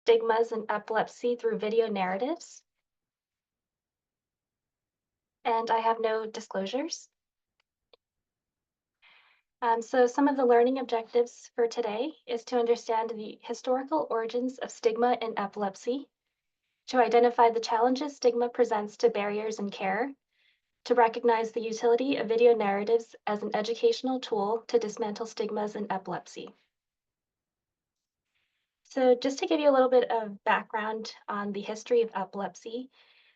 Stigmas in Epilepsy through Video Narratives. And I have no disclosures. So some of the learning objectives for today is to understand the historical origins of stigma in epilepsy, to identify the challenges stigma presents to barriers in care, to recognize the utility of video narratives as an educational tool to dismantle stigmas in epilepsy. So just to give you a little bit of background on the history of epilepsy.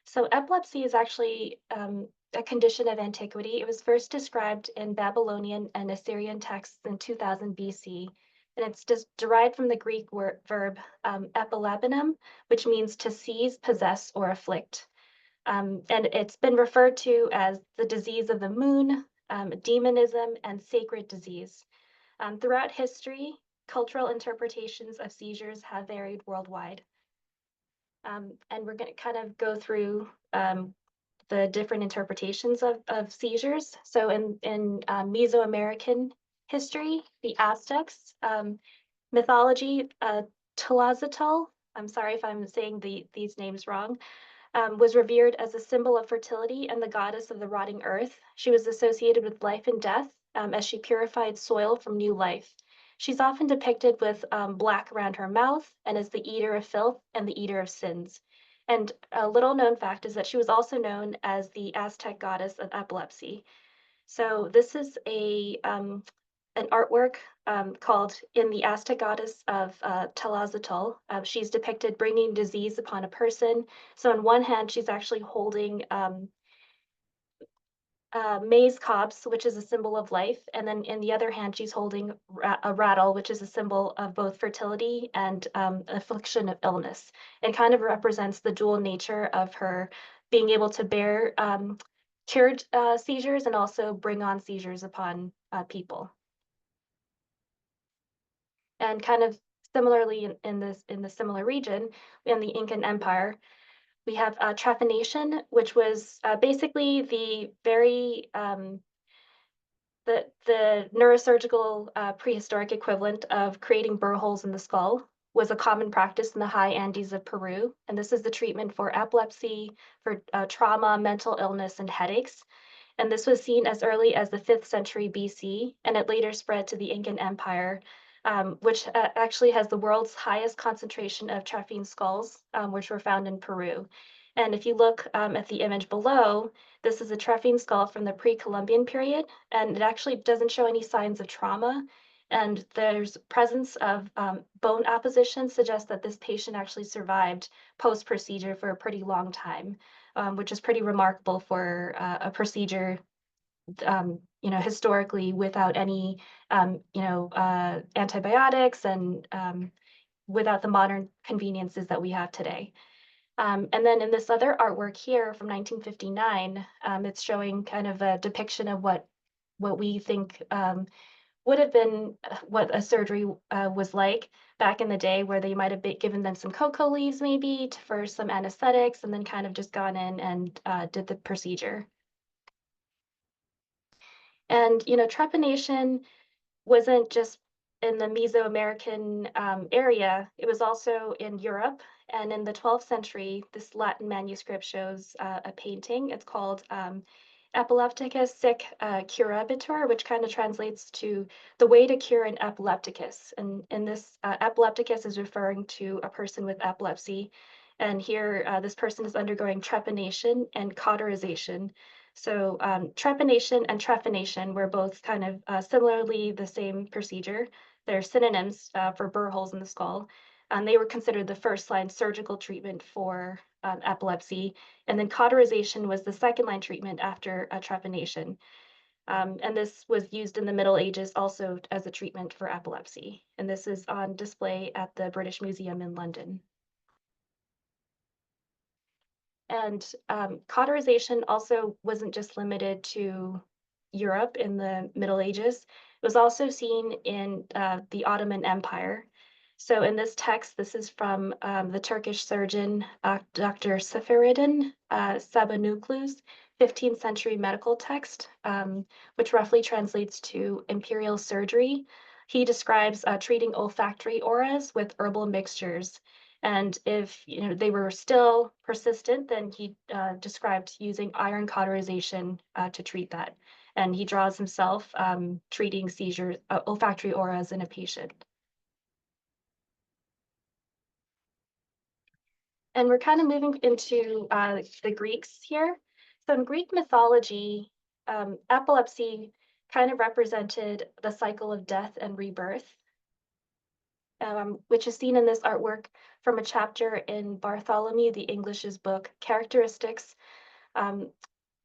So epilepsy is actually a condition of antiquity. It was first described in Babylonian and Assyrian texts in 2000 BC. And it's just derived from the Greek verb epilepinum, which means to seize, possess, or afflict. And it's been referred to as the disease of the moon, demonism, and sacred disease. Throughout history, cultural interpretations of seizures have varied worldwide. And we're going to kind of go through the different interpretations of seizures. So in Mesoamerican history, the Aztecs, mythology, Tlazoltl, I'm sorry if I'm saying these names wrong, was revered as a symbol of fertility and the goddess of the rotting earth. She was associated with life and death as she purified soil from new life. She's often depicted with black around her mouth and as the eater of filth and the eater of sins. And a little known fact is that she was also known as the Aztec goddess of epilepsy. So this is an artwork called In the Aztec Goddess of Tlazoltl. She's depicted bringing disease upon a person. So on one hand, she's actually holding maize cobs, which is a symbol of life. And then in the other hand, she's holding a rattle, which is a symbol of both fertility and affliction of illness. It kind of represents the dual nature of her being able to bear cured seizures and also bring on seizures upon people. And kind of similarly in the similar region, in the Incan Empire, we have trepanation, which was basically the very the neurosurgical prehistoric equivalent of creating burr holes in the skull was a common practice in the high Andes of Peru. And this is the treatment for epilepsy, for trauma, mental illness, and headaches. And this was seen as early as the 5th century BC, and it later spread to the Incan Empire, which actually has the world's highest concentration of trephine skulls, which were found in Peru. And if you look at the image below, this is a trephine skull from the pre-Columbian period, and it actually doesn't show any signs of trauma. And there's presence of bone apposition suggests that this patient actually survived post-procedure for a pretty long time, which is pretty remarkable for a procedure historically without any, antibiotics and without the modern conveniences that we have today. And then in this other artwork here from 1959, it's showing kind of a depiction of what we think would have been what a surgery was like back in the day, where they might have given them some cocoa leaves maybe for some anesthetics and then kind of just gone in and did the procedure. And, trepanation wasn't just in the Mesoamerican area, it was also in Europe. And in the 12th century, this Latin manuscript shows a painting. It's called Epilepticus sic curabitur, which kind of translates to the way to cure an epilepticus. And in this, epilepticus is referring to a person with epilepsy. And here, this person is undergoing trepanation and cauterization. So trepanation and trephination were both kind of similarly the same procedure. They're synonyms for burr holes in the skull. And they were considered the first-line surgical treatment for epilepsy. And then cauterization was the second-line treatment after trepanation. And this was used in the Middle Ages also as a treatment for epilepsy. And this is on display at the British Museum in London. And cauterization also wasn't just limited to Europe in the Middle Ages. It was also seen in the Ottoman Empire. So in this text, this is from the Turkish surgeon, Dr. Safareddin Sabanuklu's 15th century medical text, which roughly translates to imperial surgery. He describes treating olfactory auras with herbal mixtures. And if they were still persistent, then he described using iron cauterization to treat that. And he draws himself treating seizures, olfactory auras in a patient. And we're kind of moving into the Greeks here. So in Greek mythology, epilepsy kind of represented the cycle of death and rebirth, which is seen in this artwork from a chapter in Bartholomew the English's book, Characteristics. Um,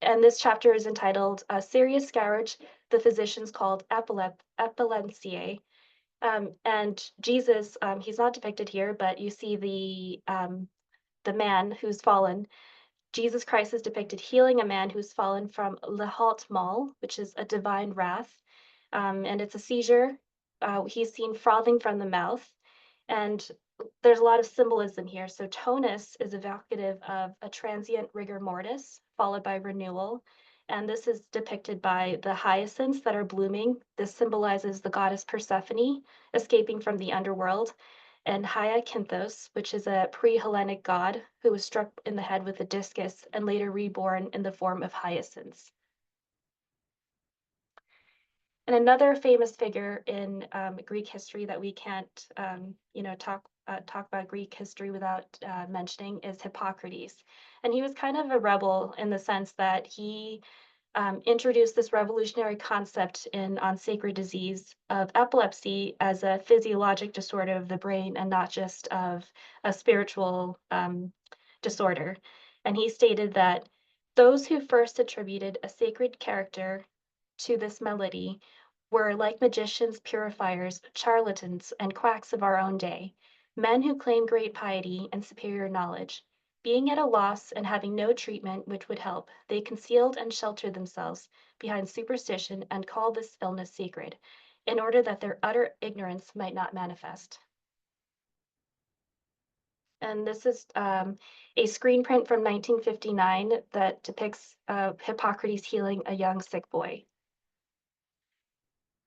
and this chapter is entitled Serious Scourge, the Physicians Called Epilepsiae. And Jesus, he's not depicted here, but you see the man who's fallen. Jesus Christ is depicted healing a man who's fallen from Lehalt Mal, which is a divine wrath, and it's a seizure. He's seen frothing from the mouth, and there's a lot of symbolism here. So tonus is evocative of a transient rigor mortis followed by renewal. And this is depicted by the hyacinths that are blooming. This symbolizes the goddess Persephone escaping from the underworld, and Hyacinthos, which is a pre-Hellenic god who was struck in the head with a discus and later reborn in the form of hyacinths. And another famous figure in Greek history that we can't, talk about Greek history without mentioning is Hippocrates. And he was kind of a rebel in the sense that he introduced this revolutionary concept on sacred disease of epilepsy as a physiologic disorder of the brain and not just of a spiritual disorder. And he stated that those who first attributed a sacred character to this malady were like magicians, purifiers, charlatans, and quacks of our own day, men who claim great piety and superior knowledge. Being at a loss and having no treatment which would help, they concealed and sheltered themselves behind superstition and called this illness sacred, in order that their utter ignorance might not manifest. And this is a screen print from 1959 that depicts Hippocrates healing a young sick boy.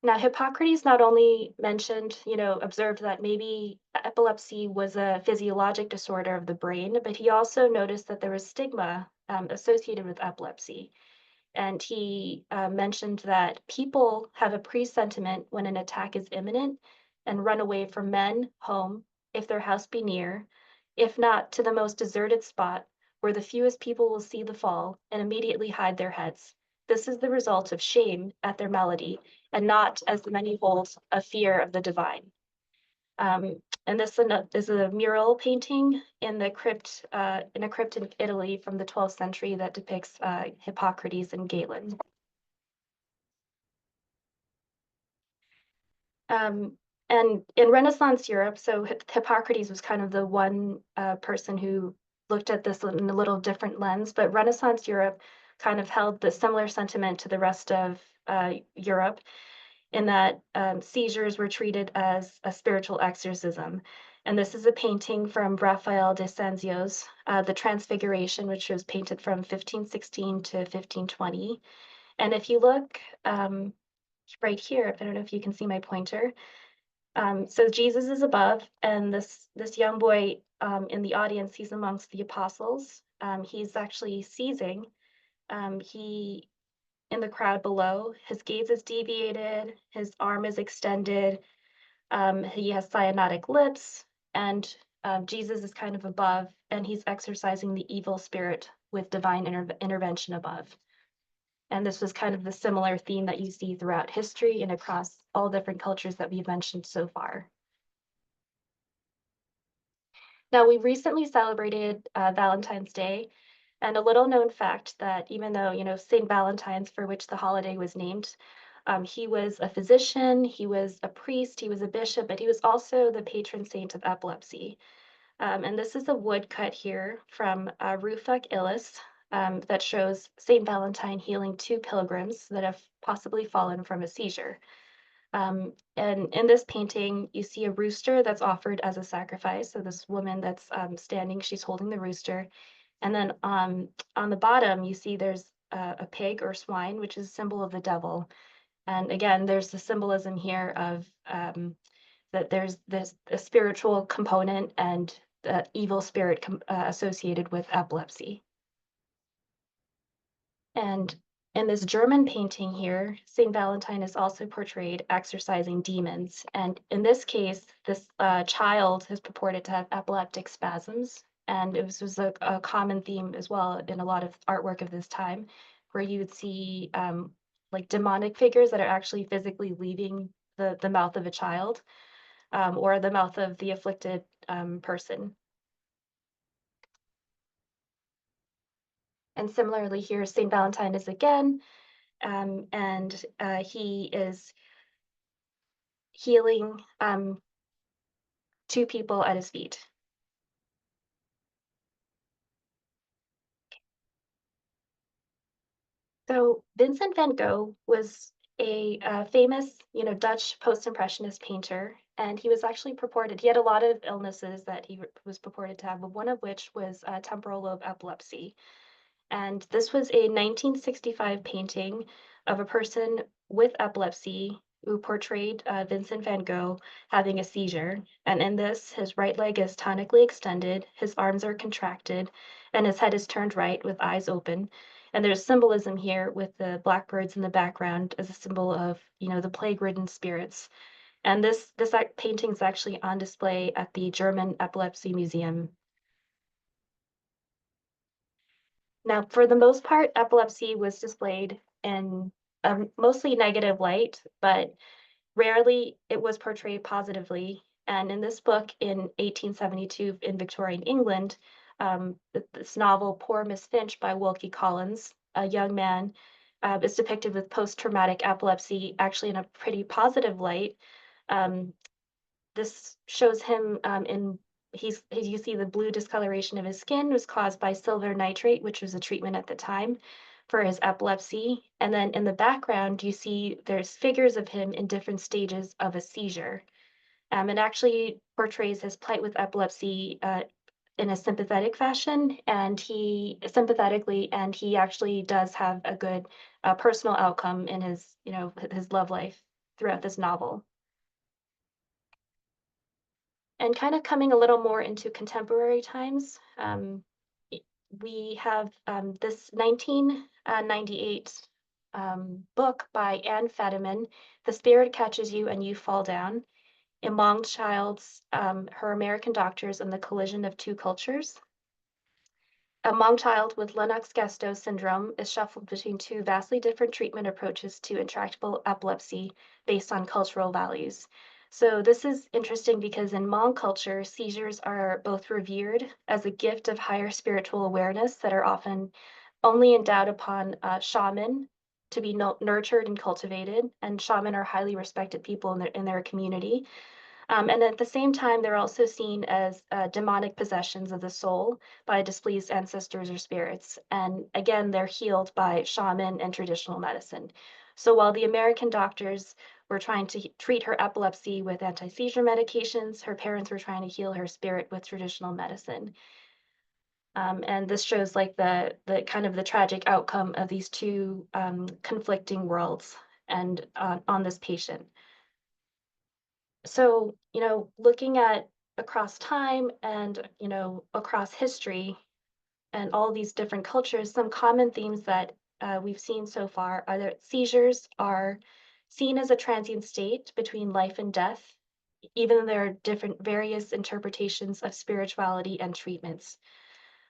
Now, Hippocrates not only mentioned, observed that maybe epilepsy was a physiologic disorder of the brain, but he also noticed that there was stigma associated with epilepsy. And he mentioned that people have a presentiment when an attack is imminent and run away from men, home, if their house be near, if not to the most deserted spot where the fewest people will see the fall and immediately hide their heads. This is the result of shame at their malady, and not, as many hold, a fear of the divine. And this is a mural painting in a crypt in Italy from the 12th century that depicts Hippocrates and Galen. And in Renaissance Europe, so Hippocrates was kind of the one person who looked at this in a little different lens, but Renaissance Europe kind of held the similar sentiment to the rest of Europe, in that seizures were treated as a spiritual exorcism. And this is a painting from Raphael de Sanzio's The Transfiguration, which was painted from 1516 to 1520. And if you look right here, I don't know if you can see my pointer. So Jesus is above, and this young boy in the audience, he's amongst the apostles. He's actually seizing. He in the crowd below. His gaze is deviated, his arm is extended, he has cyanotic lips, and Jesus is kind of above, and he's exorcising the evil spirit with divine intervention above. And this was kind of the similar theme that you see throughout history and across all different cultures that we've mentioned so far. Now, we recently celebrated Valentine's Day, and a little known fact that even though, St. Valentine's, for which the holiday was named, he was a physician, he was a priest, he was a bishop, but he was also the patron saint of epilepsy. And this is a woodcut here from Rufus Illis that shows St. Valentine healing two pilgrims that have possibly fallen from a seizure. And in this painting, you see a rooster that's offered as a sacrifice. So this woman that's standing, she's holding the rooster. And then on the bottom, you see there's a pig or swine, which is a symbol of the devil. And again, there's the symbolism here of that there's a spiritual component, and evil spirit associated with epilepsy. And in this German painting here, St. Valentine is also portrayed exorcising demons. And in this case, this child is purported to have epileptic spasms. And it was a common theme as well in a lot of artwork of this time, where you would see like demonic figures that are actually physically leaving the mouth of a child, or the mouth of the afflicted person. And similarly here, St. Valentine is again, and he is healing two people at his feet. So Vincent van Gogh was a famous, Dutch post-impressionist painter, and he was actually purported, he had a lot of illnesses that he was purported to have, but one of which was temporal lobe epilepsy. And this was a 1965 painting of a person with epilepsy who portrayed Vincent van Gogh having a seizure. And in this, his right leg is tonically extended, his arms are contracted, and his head is turned right with eyes open. And there's symbolism here with the blackbirds in the background as a symbol of, the plague-ridden spirits. And this painting is actually on display at the German Epilepsy Museum. Now, for the most part, epilepsy was displayed in a mostly negative light, but rarely it was portrayed positively. And in this book in 1872 in Victorian England, this novel Poor Miss Finch by Wilkie Collins, a young man, is depicted with post-traumatic epilepsy, actually in a pretty positive light. Um, this shows him you see the blue discoloration of his skin was caused by silver nitrate, which was a treatment at the time for his epilepsy. And then in the background, you see there's figures of him in different stages of a seizure. It actually portrays his plight with epilepsy in a sympathetic fashion, and he actually does have a good personal outcome in his love life throughout this novel. And kind of coming a little more into contemporary times, we have this 1998 book by Anne Federman, The Spirit Catches You and You Fall Down, Among Child's, Her American Doctors and the Collision of Two Cultures. A Hmong child with Lennox-Gastaut syndrome is shuffled between two vastly different treatment approaches to intractable epilepsy based on cultural values. So this is interesting because in Hmong culture, seizures are both revered as a gift of higher spiritual awareness that are often only endowed upon shaman to be nurtured and cultivated, and shaman are highly respected people in their community. And at the same time, they're also seen as demonic possessions of the soul by displeased ancestors or spirits. And again, they're healed by shaman and traditional medicine. So while the American doctors were trying to treat her epilepsy with anti-seizure medications, her parents were trying to heal her spirit with traditional medicine. And this shows like the kind of the tragic outcome of these two conflicting worlds and on this patient. So, looking at across time and, across history and all these different cultures, some common themes that we've seen so far are that seizures are seen as a transient state between life and death, even though there are different various interpretations of spirituality and treatments.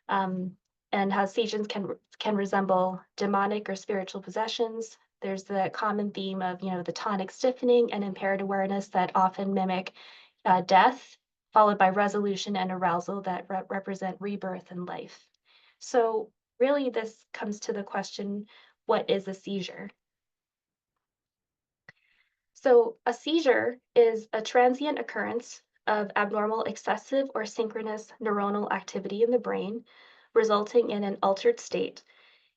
Um, and how seizures can resemble demonic or spiritual possessions. There's the common theme of, the tonic stiffening and impaired awareness that often mimic death, followed by resolution and arousal that represent rebirth and life. So really this comes to the question, what is a seizure? So a seizure is a transient occurrence of abnormal excessive or synchronous neuronal activity in the brain, resulting in an altered state.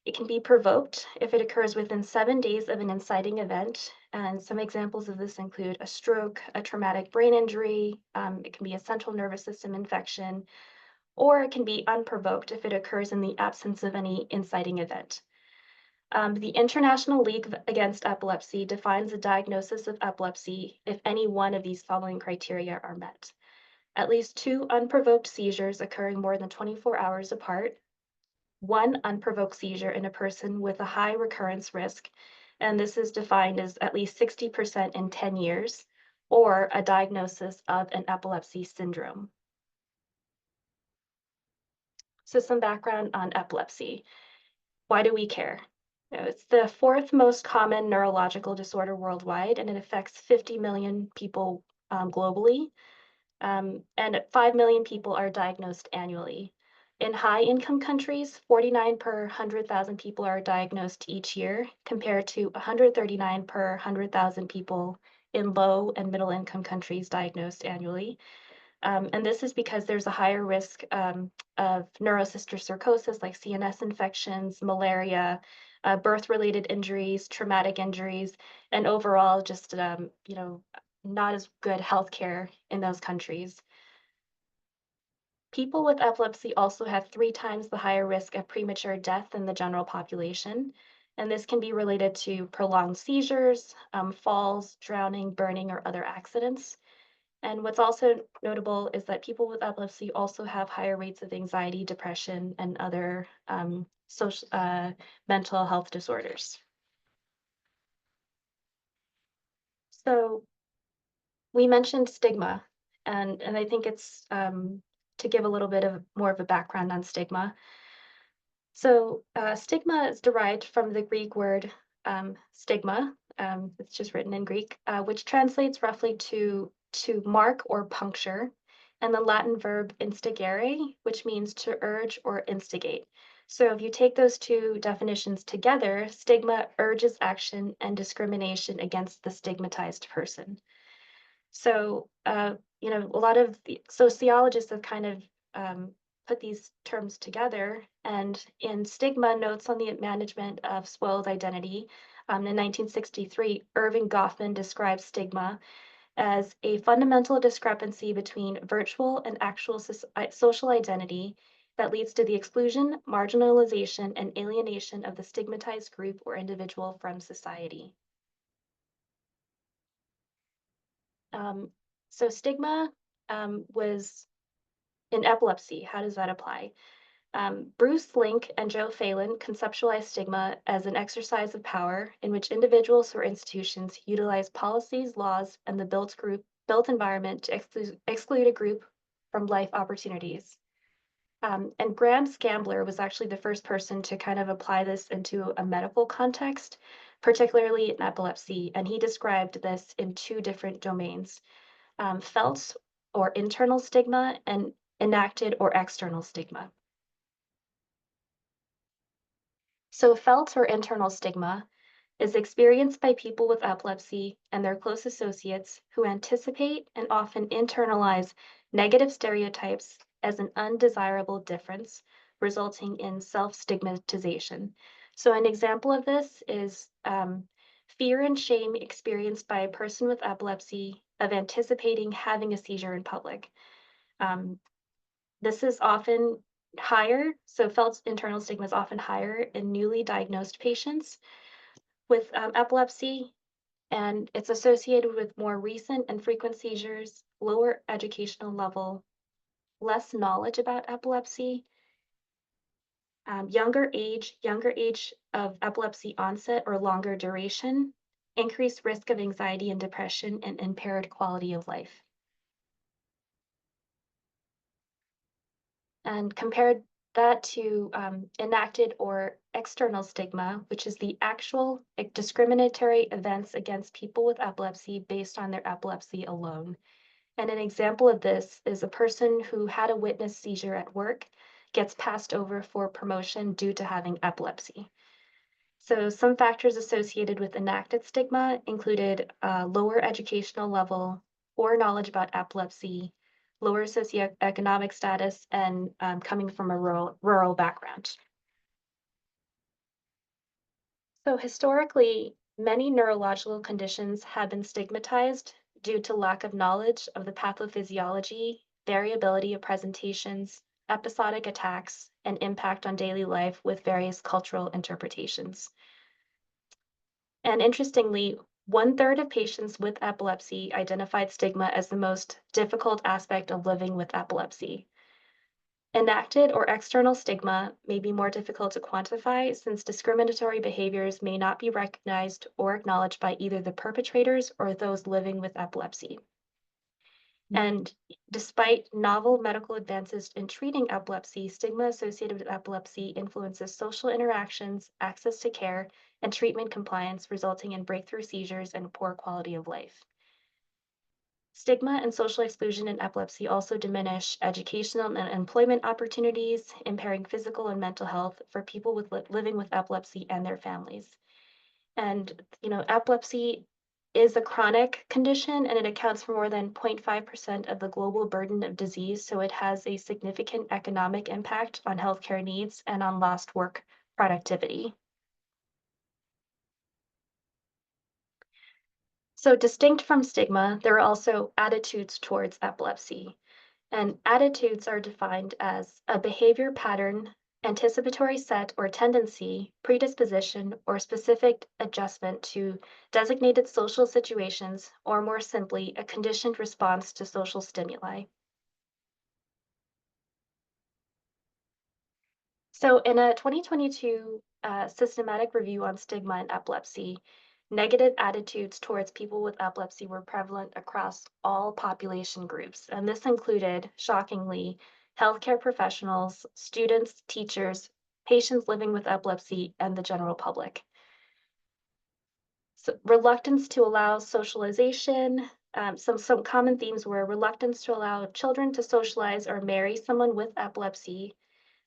It can be provoked if it occurs within 7 days of an inciting event. And some examples of this include a stroke, a traumatic brain injury, it can be a central nervous system infection, or it can be unprovoked if it occurs in the absence of any inciting event. The International League Against Epilepsy defines a diagnosis of epilepsy if any one of these following criteria are met. at least 2 unprovoked seizures occurring more than 24 hours apart, 1 unprovoked seizure in a person with a high recurrence risk, and this is defined as at least 60% in 10 years, or a diagnosis of an epilepsy syndrome. So some background on epilepsy. Why do we care? It's the fourth most common neurological disorder worldwide, and it affects 50 million people globally. And 5 million people are diagnosed annually. In high income countries, 49 per 100,000 people are diagnosed each year, compared to 139 per 100,000 people in low and middle income countries diagnosed annually. And this is because there's a higher risk of neurocysticercosis, like CNS infections, malaria, birth-related injuries, traumatic injuries, and overall just not as good healthcare in those countries. People with epilepsy also have 3 times the higher risk of premature death than the general population, and this can be related to prolonged seizures, falls, drowning, burning, or other accidents. And what's also notable is that people with epilepsy also have higher rates of anxiety, depression, and other mental health disorders. So we mentioned stigma, and I think it's to give a little bit of more of a background on stigma. So stigma is derived from the Greek word stigma. It's just written in Greek, which translates roughly to mark or puncture, and the Latin verb instigere, which means to urge or instigate. So if you take those two definitions together, stigma urges action and discrimination against the stigmatized person. So, a lot of the sociologists have kind of put these terms together. And in Stigma, Notes on the Management of Spoiled Identity, in 1963, Irving Goffman describes stigma as a fundamental discrepancy between virtual and actual social identity that leads to the exclusion, marginalization, and alienation of the stigmatized group or individual from society. Um, so stigma was in epilepsy. How does that apply? Bruce Link and Joe Phelan conceptualized stigma as an exercise of power in which individuals or institutions utilize policies, laws, and the built environment to exclude a group from life opportunities. And Graham Scambler was actually the first person to kind of apply this into a medical context, particularly in epilepsy. And he described this in 2 different domains, felt or internal stigma and enacted or external stigma. So felt or internal stigma is experienced by people with epilepsy and their close associates who anticipate and often internalize negative stereotypes as an undesirable difference, resulting in self-stigmatization. So an example of this is fear and shame experienced by a person with epilepsy of anticipating having a seizure in public. Um, this is often higher, so felt internal stigma is often higher in newly diagnosed patients with epilepsy, and it's associated with more recent and frequent seizures, lower educational level, less knowledge about epilepsy, younger age of epilepsy onset or longer duration, increased risk of anxiety and depression, and impaired quality of life. And compared that to enacted or external stigma, which is the actual discriminatory events against people with epilepsy based on their epilepsy alone. And an example of this is a person who had a witness seizure at work gets passed over for promotion due to having epilepsy. So some factors associated with enacted stigma included lower educational level, poor knowledge about epilepsy, lower socioeconomic status, and coming from a rural background. So historically, many neurological conditions have been stigmatized due to lack of knowledge of the pathophysiology, variability of presentations, episodic attacks, and impact on daily life with various cultural interpretations. And interestingly, 1/3 of patients with epilepsy identified stigma as the most difficult aspect of living with epilepsy. Enacted or external stigma may be more difficult to quantify since discriminatory behaviors may not be recognized or acknowledged by either the perpetrators or those living with epilepsy. And despite novel medical advances in treating epilepsy, stigma associated with epilepsy influences social interactions, access to care, and treatment compliance, resulting in breakthrough seizures and poor quality of life. Stigma and social exclusion in epilepsy also diminish educational and employment opportunities, impairing physical and mental health for people living with epilepsy and their families. And, epilepsy is a chronic condition and it accounts for more than 0.5% of the global burden of disease. So it has a significant economic impact on healthcare needs and on lost work productivity. So, distinct from stigma, there are also attitudes towards epilepsy. And attitudes are defined as a behavior pattern, anticipatory set or tendency, predisposition, or specific adjustment to designated social situations, or more simply, a conditioned response to social stimuli. So, in a 2022 systematic review on stigma and epilepsy, negative attitudes towards people with epilepsy were prevalent across all population groups. And this included, shockingly, healthcare professionals, students, teachers, patients living with epilepsy, and the general public. So, reluctance to allow socialization. Some common themes were reluctance to allow children to socialize or marry someone with epilepsy,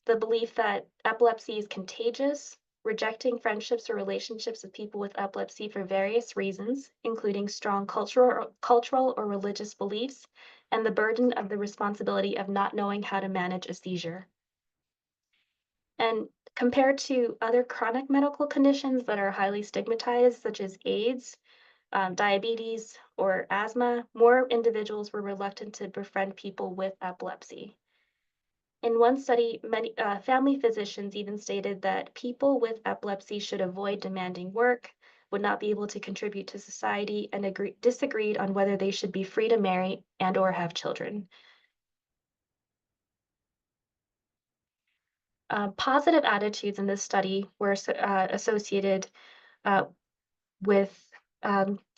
the belief that epilepsy is contagious, rejecting friendships or relationships with people with epilepsy for various reasons, including strong cultural or religious beliefs, and the burden of the responsibility of not knowing how to manage a seizure. And compared to other chronic medical conditions that are highly stigmatized, such as AIDS, diabetes, or asthma, more individuals were reluctant to befriend people with epilepsy. In one study, many family physicians even stated that people with epilepsy should avoid demanding work, would not be able to contribute to society, and disagreed on whether they should be free to marry and/or have children. Positive attitudes in this study were associated uh, with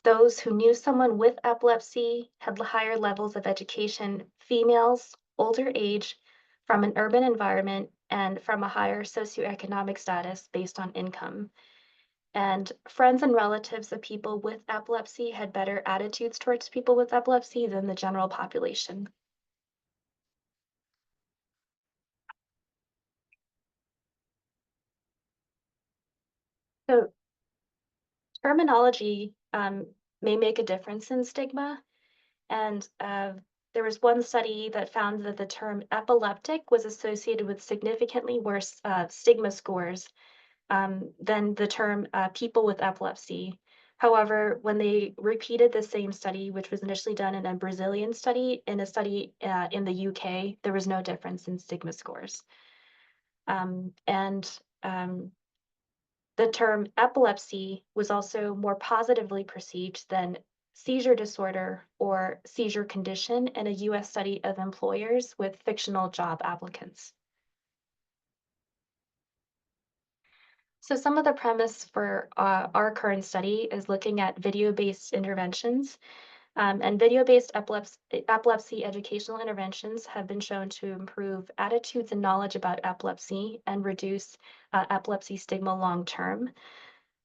those who knew someone with epilepsy, had higher levels of education, females, older age, from an urban environment, and from a higher socioeconomic status based on income. And friends and relatives of people with epilepsy had better attitudes towards people with epilepsy than the general population. So, terminology may make a difference in stigma. And there was one study that found that the term epileptic was associated with significantly worse stigma scores than the term people with epilepsy. However, when they repeated the same study, which was initially done in a Brazilian study, in a study in the UK, there was no difference in stigma scores. And The term epilepsy was also more positively perceived than seizure disorder or seizure condition in a US study of employers with fictional job applicants. So, some of the premise for our current study is looking at video based interventions. And video based epilepsy educational interventions have been shown to improve attitudes and knowledge about epilepsy and reduce epilepsy stigma long term.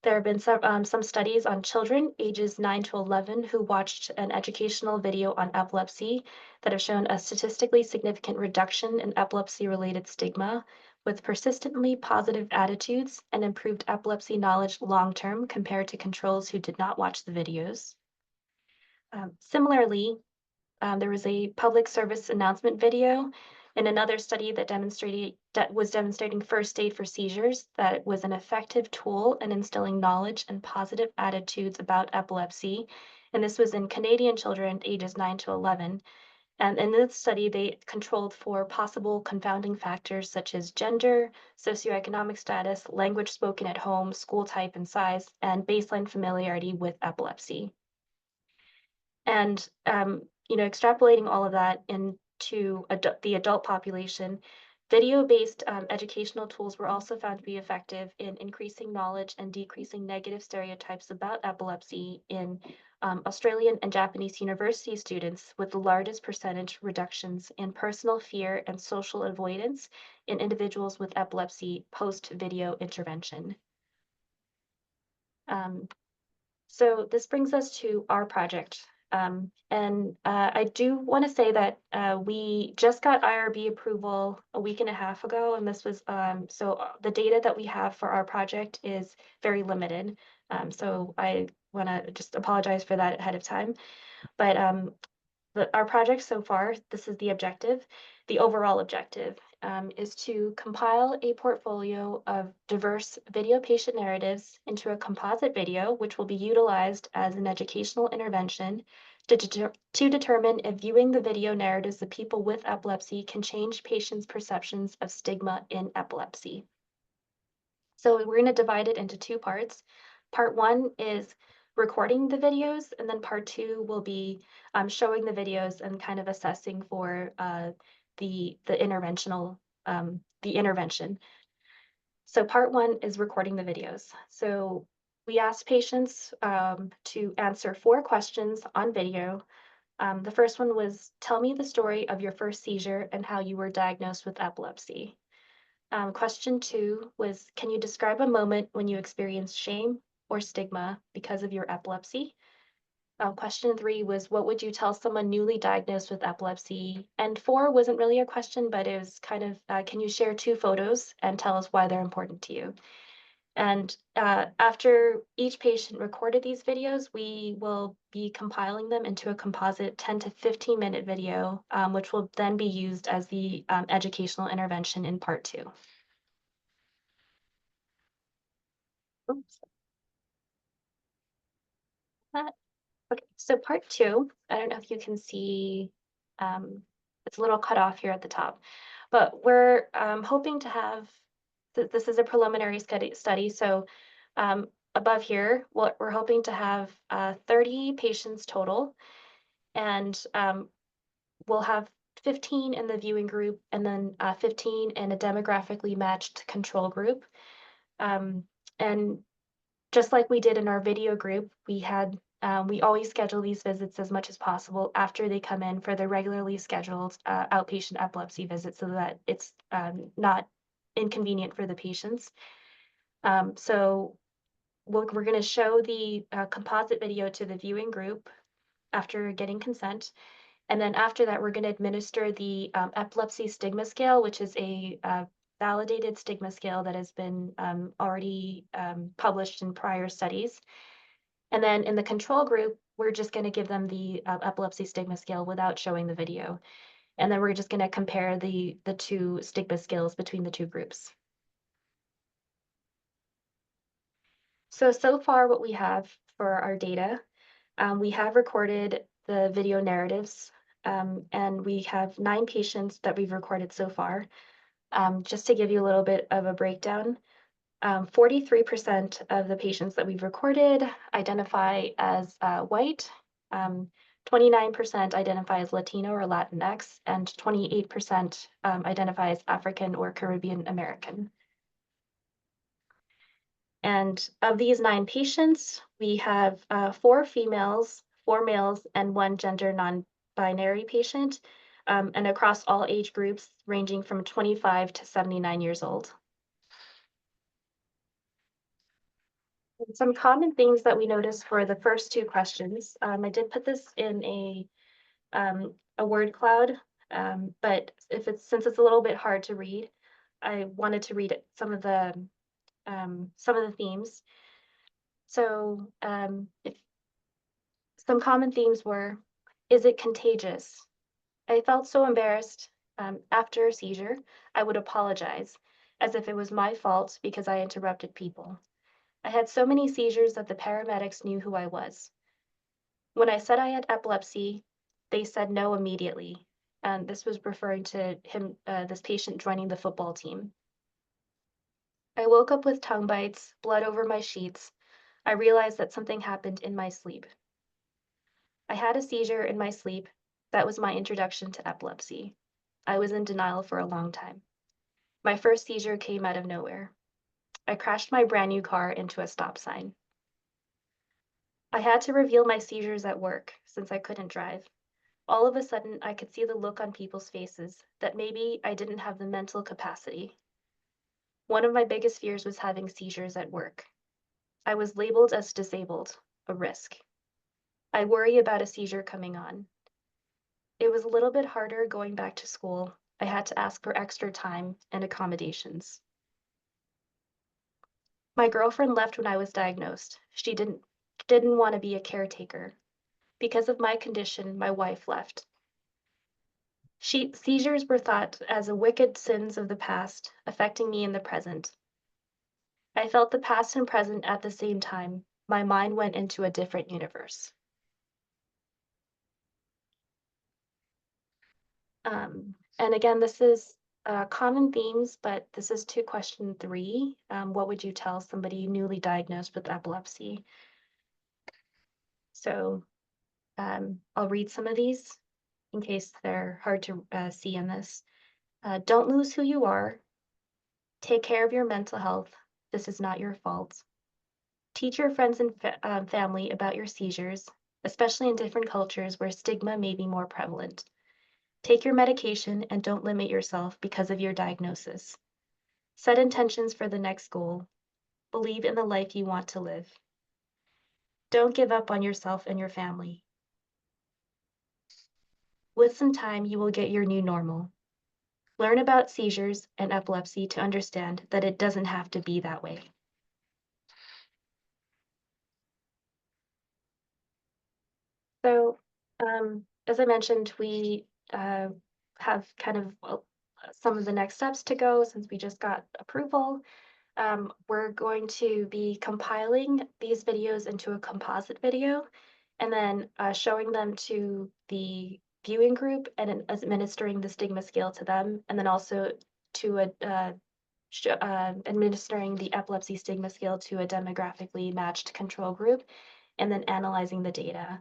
There have been some studies on children ages 9 to 11 who watched an educational video on epilepsy that have shown a statistically significant reduction in epilepsy-related stigma with persistently positive attitudes and improved epilepsy knowledge long-term compared to controls who did not watch the videos. Similarly, there was a public service announcement video in another study that was demonstrating first aid for seizures, that it was an effective tool in instilling knowledge and positive attitudes about epilepsy. And this was in Canadian children ages 9 to 11. And in this study, they controlled for possible confounding factors such as gender, socioeconomic status, language spoken at home, school type and size, and baseline familiarity with epilepsy. And extrapolating all of that into the adult population, video-based educational tools were also found to be effective in increasing knowledge and decreasing negative stereotypes about epilepsy in Australian and Japanese university students, with the largest percentage reductions in personal fear and social avoidance in individuals with epilepsy post-video intervention. Um, so this brings us to our project. And I do want to say that we just got IRB approval a week and a half ago, and this was the data that we have for our project is very limited. So I want to just apologize for that ahead of time. But our project so far, this is the objective. The overall objective is to compile a portfolio of diverse video patient narratives into a composite video, which will be utilized as an educational intervention to determine if viewing the video narratives of people with epilepsy can change patients' perceptions of stigma in epilepsy. So we're going to divide it into two parts. Part one is recording the videos, and then part two will be showing the videos and kind of assessing for the intervention. So part one is recording the videos. So we asked patients to answer 4 questions on video. The first one was, tell me the story of your first seizure and how you were diagnosed with epilepsy. Question 2 was, can you describe a moment when you experienced shame or stigma because of your epilepsy? Question 3 was, what would you tell someone newly diagnosed with epilepsy? And 4 wasn't really a question, but it was kind of, can you share 2 photos and tell us why they're important to you? And after each patient recorded these videos, we will be compiling them into a composite 10 to 15 minute video, which will then be used as the educational intervention in part 2. Oops. Okay, so part 2, I don't know if you can see, it's a little cut off here at the top, but we're hoping to have, this is a preliminary study, so above here, what we're hoping to have 30 patients total, and we'll have 15 in the viewing group and then 15 in a demographically matched control group. And just like we did in our video group, we always schedule these visits as much as possible after they come in for the regularly scheduled outpatient epilepsy visit so that it's not inconvenient for the patients. So we're going to show the composite video to the viewing group after getting consent. And then after that, we're going to administer the epilepsy stigma scale, which is a validated stigma scale that has been already published in prior studies. And then in the control group, we're just going to give them the epilepsy stigma scale without showing the video. And then we're just going to compare the 2 stigma scales between the 2 groups. So far what we have for our data, we have recorded the video narratives, and we have 9 patients that we've recorded so far. Just to give you a little bit of a breakdown, 43% of the patients that we've recorded identify as white, 29% identify as Latino or Latinx, and 28% identify as African or Caribbean American. And of these 9 patients, we have 4 females, 4 males, and 1 gender non-binary patient, and across all age groups ranging from 25 to 79 years old. Some common themes that we noticed for the first 2 questions, I did put this in a word cloud, but since it's a little bit hard to read, I wanted to read some of the themes. So if some common themes were, is it contagious? I felt so embarrassed. After a seizure, I would apologize as if it was my fault because I interrupted people. I had so many seizures that the paramedics knew who I was. When I said I had epilepsy, They said no immediately. And this was referring to him, this patient joining the football team. I woke up with tongue bites, blood over my sheets. I realized that something happened in my sleep. I had a seizure in my sleep. That was my introduction to epilepsy. I was in denial for a long time. My first seizure came out of nowhere. I crashed my brand new car into a stop sign. I had to reveal my seizures at work since I couldn't drive. All of a sudden, I could see the look on people's faces that maybe I didn't have the mental capacity. One of my biggest fears was having seizures at work. I was labeled as disabled, a risk. I worry about a seizure coming on. It was a little bit harder going back to school. I had to ask for extra time and accommodations. My girlfriend left when I was diagnosed. She didn't want to be a caretaker. Because of my condition, my wife left. Seizures were thought as a wicked sins of the past, affecting me in the present. I felt the past and present at the same time. My mind went into a different universe. And again, this is common themes, but this is to question 3. What would you tell somebody newly diagnosed with epilepsy? So I'll read some of these in case they're hard to see in this. Don't lose who you are. Take care of your mental health. This is not your fault. Teach your friends and family about your seizures, especially in different cultures where stigma may be more prevalent. Take your medication and don't limit yourself because of your diagnosis. Set intentions for the next goal. Believe in the life you want to live. Don't give up on yourself and your family. With some time, you will get your new normal. Learn about seizures and epilepsy to understand that it doesn't have to be that way. So, as I mentioned, we have kind of some of the next steps to go since we just got approval. We're going to be compiling these videos into a composite video and then showing them to the viewing group and administering the stigma scale to them, and then also to administering the epilepsy stigma scale to a demographically matched control group, and then analyzing the data.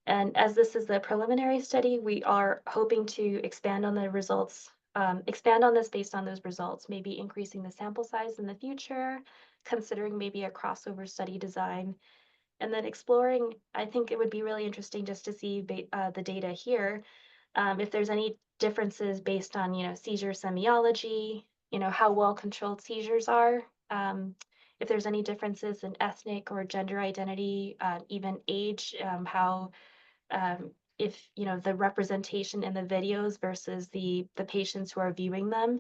And as this is the preliminary study, we are hoping to expand on the results, expand on this based on those results, maybe increasing the sample size in the future, considering maybe a crossover study design, and then exploring. I think it would be really interesting just to see the data here, if there's any differences based on, seizure semiology, how well controlled seizures are, if there's any differences in ethnic or gender identity, even age, how if the representation in the videos versus the patients who are viewing them,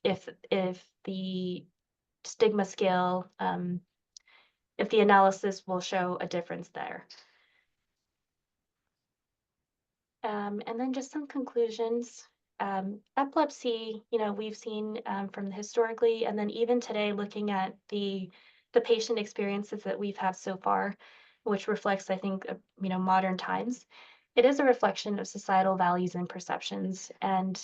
if the stigma scale, if the analysis will show a difference there. And then just some conclusions. Epilepsy, we've seen from historically, and then even today, looking at the patient experiences that we've had so far, which reflects, I think, modern times. It is a reflection of societal values and perceptions, and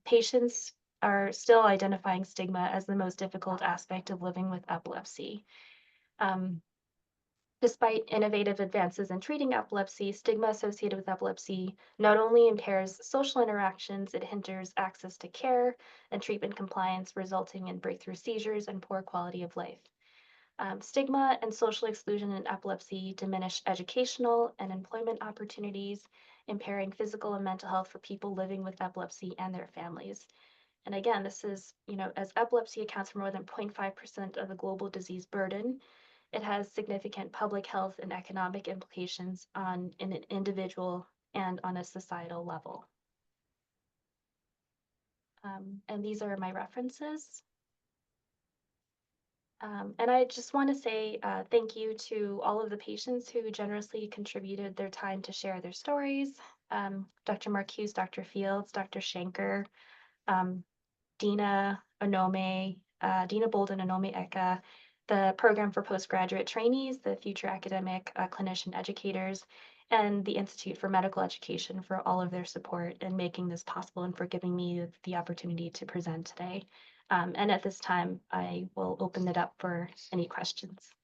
patients are still identifying stigma as the most difficult aspect of living with epilepsy. Um, Despite innovative advances in treating epilepsy, stigma associated with epilepsy not only impairs social interactions, it hinders access to care and treatment compliance, resulting in breakthrough seizures and poor quality of life. Stigma and social exclusion in epilepsy diminish educational and employment opportunities, impairing physical and mental health for people living with epilepsy and their families. And again, this is, as epilepsy accounts for more than 0.5% of the global disease burden, it has significant public health and economic implications on an individual and on a societal level. And these are my references. And I just want to say thank you to all of the patients who generously contributed their time to share their stories. Dr. Marcuse, Dr. Fields, Dr. Shanker, Dina Onome, Dina Bolden, Onome Eka. the program for postgraduate trainees, the future academic clinician-educators, and the Institute for Medical Education for all of their support in making this possible and for giving me the opportunity to present today. And at this time, I will open it up for any questions.